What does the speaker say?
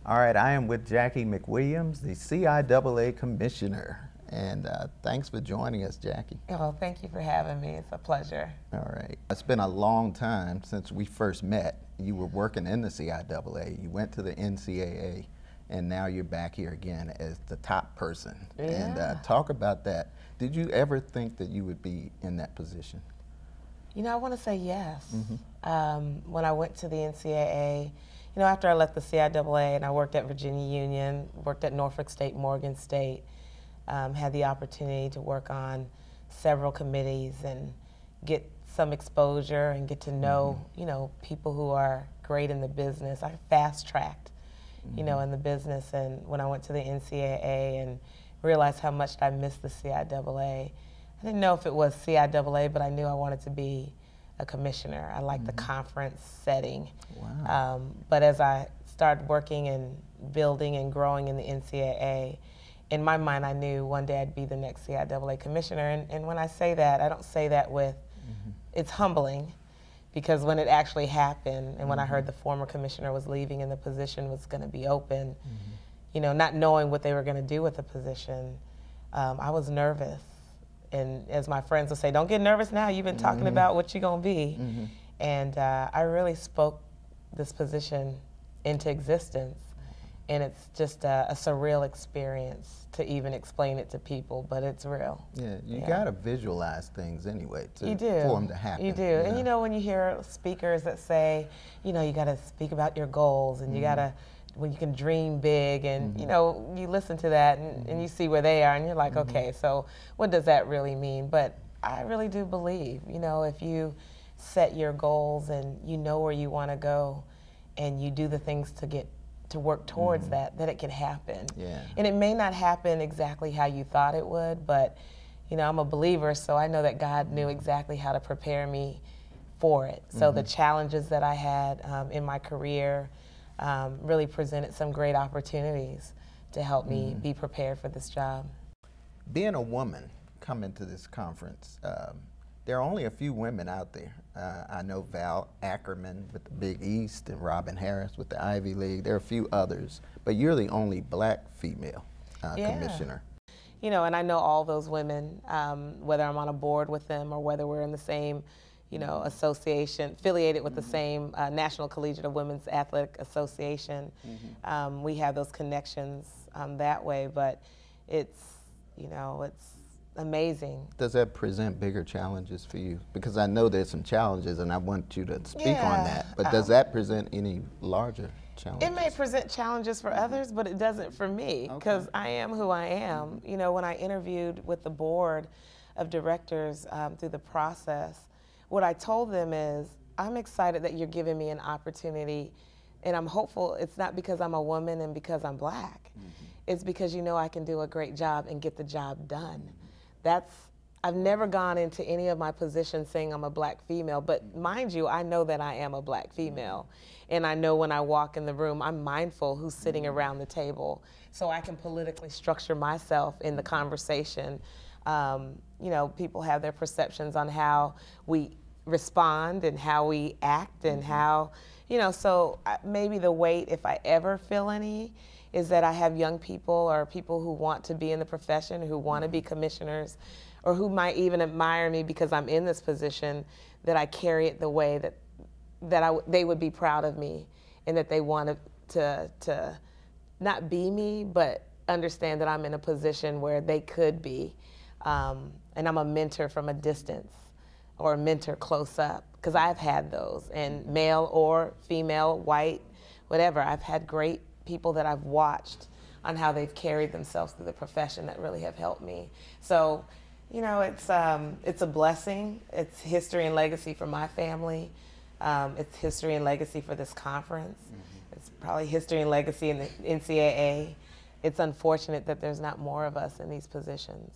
All right, I am with Jacqui McWilliams, the CIAA Commissioner. And thanks for joining us, Jacqui. Well, thank you for having me. It's a pleasure. All right. It's been a long time since we first met. You were working in the CIAA. You went to the NCAA, and now you're back here again as the top person. Yeah. And talk about that. Did you ever think that you would be in that position? You know, I want to say yes. When I went to the NCAA, you know, after I left the CIAA and I worked at Virginia Union, worked at Norfolk State, Morgan State, had the opportunity to work on several committees and get some exposure and get to know, you know, people who are great in the business. I fast-tracked, you know, in the business. And when I went to the NCAA and realized how much I missed the CIAA, I didn't know if it was CIAA, but I knew I wanted to be a commissioner. I liked the conference setting. Wow. But as I started working and building and growing in the NCAA, in my mind I knew one day I'd be the next CIAA commissioner. And when I say that, I don't say that with, it's humbling, because when it actually happened and when I heard the former commissioner was leaving and the position was going to be open, you know, not knowing what they were going to do with the position, I was nervous. And as my friends would say, don't get nervous now, you've been talking about what you're going to be. And I really spoke this position into existence. And it's just a surreal experience to even explain it to people, but it's real. Yeah, you got to visualize things anyway for them to happen. You do. And you know, when you hear speakers that say, you know, you got to speak about your goals and you got to, when you can dream big, and you know, you listen to that and you see where they are and you're like, okay, so what does that really mean? But I really do believe, you know, if you set your goals and you know where you want to go and you do the things to work towards that it can happen. Yeah. And it may not happen exactly how you thought it would, but you know, I'm a believer, so I know that God knew exactly how to prepare me for it. So the challenges that I had in my career really presented some great opportunities to help me be prepared for this job. Being a woman coming to this conference, there are only a few women out there. I know Val Ackerman with the Big East and Robin Harris with the Ivy League. There are a few others, but you're the only black female commissioner. You know, and I know all those women, whether I'm on a board with them or whether we're in the same, you know, association, affiliated with the same National Collegiate of Women's Athletic Association. We have those connections that way, but it's, you know, it's amazing. Does that present bigger challenges for you? Because I know there's some challenges and I want you to speak on that, but does that present any larger challenges? It may present challenges for others, but it doesn't for me, because I am who I am. You know, when I interviewed with the board of directors through the process, what I told them is, I'm excited that you're giving me an opportunity, and I'm hopeful it's not because I'm a woman and because I'm black. It's because you know I can do a great job and get the job done. I've never gone into any of my positions saying I'm a black female, but mind you, I know that I am a black female. And I know when I walk in the room, I'm mindful who's sitting around the table, so I can politically structure myself in the conversation. You know, people have their perceptions on how we respond and how we act and how, you know, so maybe the weight, if I ever feel any, is that I have young people or people who want to be in the profession, who want to be commissioners, or who might even admire me because I'm in this position, that I carry it the way that they would be proud of me, and that they want to not be me, but understand that I'm in a position where they could be. And I'm a mentor from a distance or a mentor close up, because I've had those, and male or female, white, whatever. I've had great people that I've watched on how they've carried themselves through the profession that really have helped me. So, you know, it's a blessing. It's history and legacy for my family. It's history and legacy for this conference. It's probably history and legacy in the NCAA. It's unfortunate that there's not more of us in these positions.